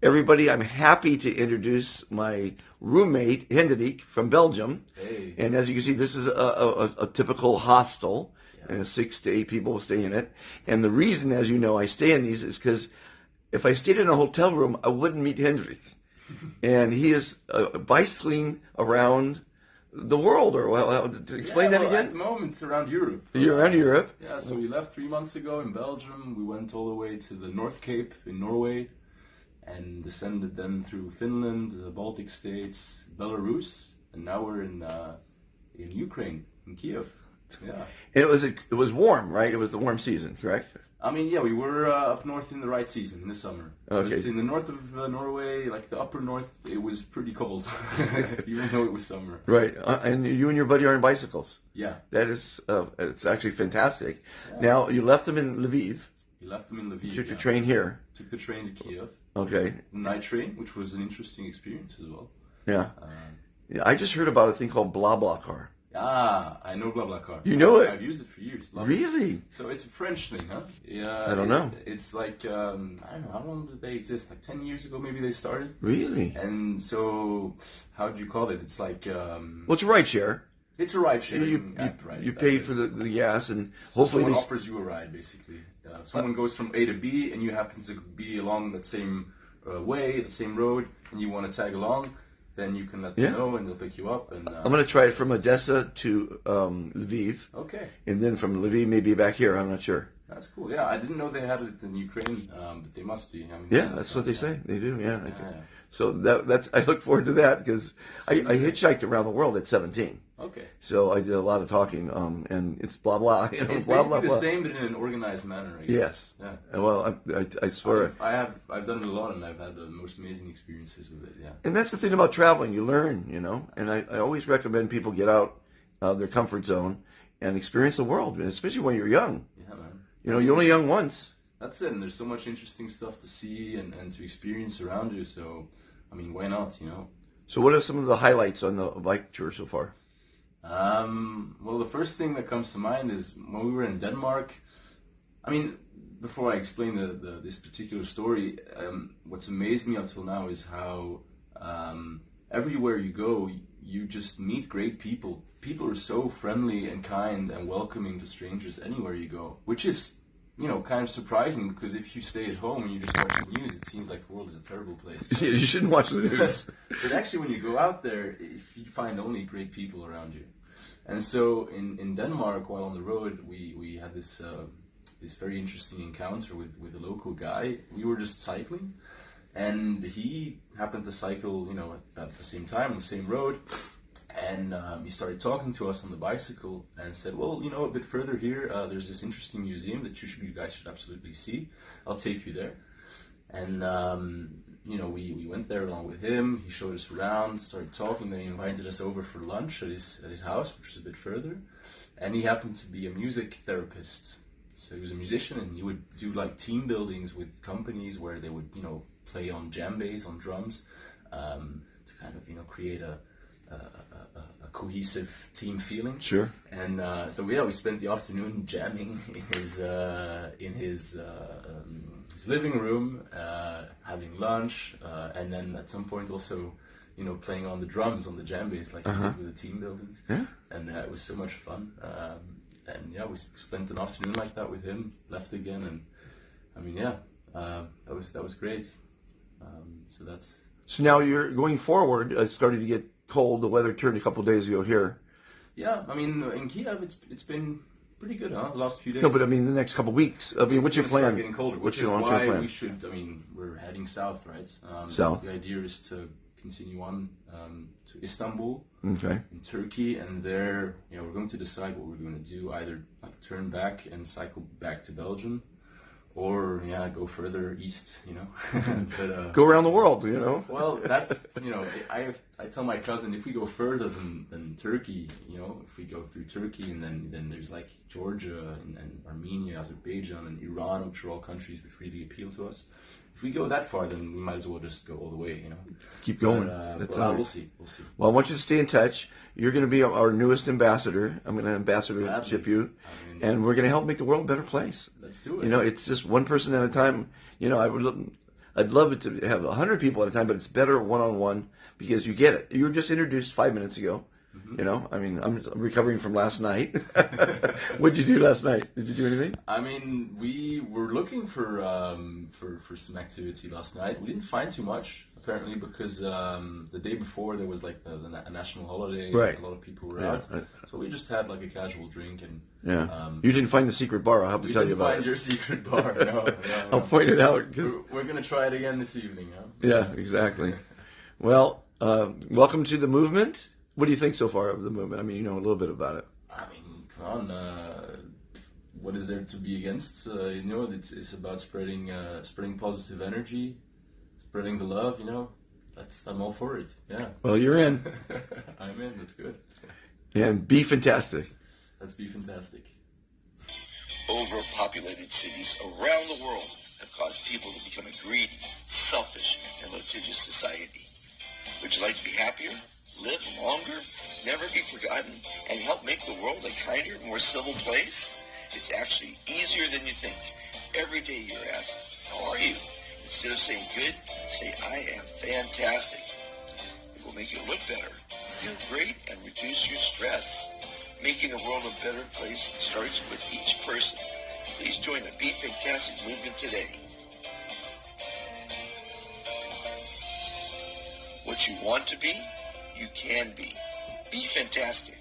Everybody, I'm happy to introduce my roommate, Hendrik, from Belgium. Hey. And as you can see, this is a typical hostel, Yeah. and 6 to 8 people will stay in it. And the reason, as you know, I stay in these is because if I stayed in a hotel room, I wouldn't meet Hendrik. And he is bicycling around the world, or explain that again? At the moment, it's around Europe. You're around Europe. Yeah, so we left 3 months ago in Belgium. We went all the way to the North Cape in Norway and descended then through Finland, the Baltic states, Belarus, and now we're in Ukraine, in Kiev. Yeah. And it was warm, right? It was the warm season, correct? I mean, yeah, we were up north in the right season in the summer. Okay. It's in the north of Norway, like the upper north, it was pretty cold, even though it was summer. Right. And you and your buddy are on bicycles. Yeah. That is, it's actually fantastic. Yeah. Now, you left them in Lviv. We left them in Lviv. You took yeah. the train here. Took the train to Kiev. Okay. The night train, which was an interesting experience as well. Yeah. Yeah, I just heard about a thing called BlaBlaCar. I know BlaBlaCar. You know it? I've used it for years. Love Really? it. So it's a French thing, huh? Yeah. I don't know. It's like, I don't know, how long did they exist? Like 10 years ago maybe they started? Really? And so, how do you call it? It's like... Well, it's a ride share. It's a ride sharing You app, right? you That's pay it. for the gas, and So hopefully someone they... offers you a ride, basically. Someone goes from A to B, and you happen to be along that same way, the same road, and you want to tag along, then you can let them Yeah. know, and they'll pick you up. And I'm going to try it from Odessa to Lviv, okay, and then from Lviv maybe back here. I'm not sure. that's cool. Yeah, I didn't know they had it in Ukraine, but they must be. I mean, Yeah, that's what they say. They do, yeah. Yeah. So that's I look forward to that because I hitchhiked around the world at 17. Okay. So I did a lot of talking, and it's blah blah. You know, It's blah basically blah the blah. same, but in an organized manner, I guess. Yes. Yeah. Well, I swear. I've done it a lot, and I've had the most amazing experiences with it. Yeah. And that's the thing about traveling. You learn, you know. And I always recommend people get out of their comfort zone and experience the world, and especially when you're young. Yeah, man. You know, you're only young once. That's it, and there's so much interesting stuff to see and to experience around you, so, I mean, why not, you know? So what are some of the highlights on the bike tour so far? Well, the first thing that comes to mind is when we were in Denmark, I mean, before I explain this particular story, what's amazed me until now is how everywhere you go, you just meet great people. People are so friendly and kind and welcoming to strangers anywhere you go, which is, you know, kind of surprising because if you stay at home and you just watch the news, it seems like the world is a terrible place. You shouldn't watch the news. But actually, when you go out there, you find only great people around you. And so in Denmark, while on the road, we had this very interesting encounter with a local guy. We were just cycling, and he happened to cycle, you know, at the same time on the same road. And he started talking to us on the bicycle and said, well, you know, a bit further here, there's this interesting museum that you guys should absolutely see. I'll take you there. And, you know, we went there along with him. He showed us around, started talking. Then he invited us over for lunch at his house, which was a bit further. And he happened to be a music therapist. So he was a musician, and he would do like team buildings with companies where they would, you know, play on djembes, on drums, to kind of, you know, create a cohesive team feeling. Sure. And so yeah, we spent the afternoon jamming in his living room, having lunch, and then at some point also, you know, playing on the drums on the djembes like we did with the team buildings. Yeah. And it was so much fun. And yeah, we spent an afternoon like that with him. Left again, and I mean, yeah, that was great. So that's. So now you're going forward. It's starting to get cold. The weather turned a couple of days ago here. Yeah, I mean, in Kiev, it's been pretty good, huh? The last few days. No, but I mean the next couple of weeks. I mean, what's your plan? Start getting colder, What's which is your long-term why plan? we should. I mean, we're heading south, right? South. The idea is to continue on to Istanbul, Okay. in Turkey, and there, you know, we're going to decide what we're going to do. Either like turn back and cycle back to Belgium, or yeah, go further east, you know. But, Go around the world, you know. well, that's, you know, I tell my cousin, if we go further than Turkey, you know, if we go through Turkey and then there's like Georgia and Armenia, Azerbaijan and Iran, which are all countries which really appeal to us. If we go that far, then we might as well just go all the way, you know. Keep going. But, That's all right. we'll see. Well, I want you to stay in touch. You're going to be our newest ambassador. I'm going to ambassadorship you, I mean, and we're going to help make the world a better place. let's do it. You know, it's just one person at a time. You know, I'd love it to have 100 people at a time, but it's better one-on-one because you get it. You were just introduced 5 minutes ago. You know, I mean, I'm recovering from last night. What did you do last night? Did you do anything? I mean, we were looking for some activity last night. We didn't find too much, apparently, because the day before there was like a national holiday. Right. A lot of people were out. So we just had like a casual drink. And you didn't find the secret bar. I'll have to tell you about it. We didn't find your secret bar, no. I'll point it out. We're going to try it again this evening, huh? Yeah, exactly. Well, welcome to the movement. What do you think so far of the movement? I mean, you know a little bit about it. I mean, come on. What is there to be against? You know, it's about spreading positive energy, spreading the love. You know, I'm all for it. Yeah. Well, you're in. I'm in. That's good. And be fantastic. Let's be fantastic. Overpopulated cities around the world have caused people to become a greedy, selfish, and litigious society. Would you like to be happier? Live longer, never be forgotten, and help make the world a kinder, more civil place? It's actually easier than you think. Every day you're asked, how are you? Instead of saying good, say I am fantastic. It will make you look better, feel great, and reduce your stress. Making the world a better place starts with each person. Please join the Be Fantastic movement today. What you want to be, you can be. Be fantastic.